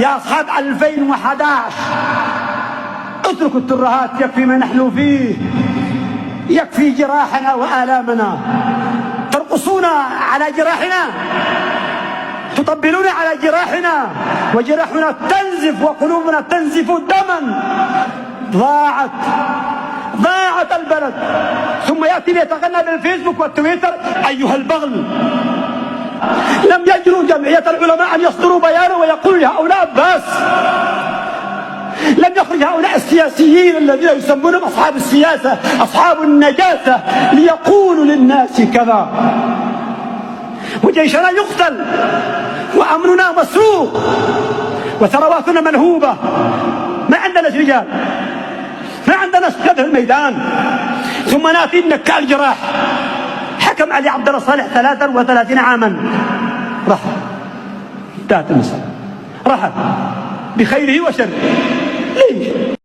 يا أصحاب 2011 اتركوا الترهات، يكفي ما نحن فيه، يكفي جراحنا وآلامنا. ترقصون على جراحنا، تطبلون على جراحنا، وجراحنا تنزف وقلوبنا تنزف دما. ضاعت البلد. ثم يأتي ليتغنى بالفيسبوك والتويتر: أيها البغل. لم يجروا جمعية العلماء أن يصدروا بيانا ويقولوا لهؤلاء بس. لم يخرج هؤلاء السياسيين الذين يسمونهم أصحاب السياسة، أصحاب النجاسة، ليقولوا للناس كذا. وجيشنا يقتل، وأمننا مسروق، وثرواتنا منهوبة. ما عندنا رجال، ما عندنا سكات في الميدان. ثم ناتي النكال الجراح، حكم علي عبد الله صالح 33 عاما، رحل. انتهت المسألة، رحل بخيره وشره. ليش؟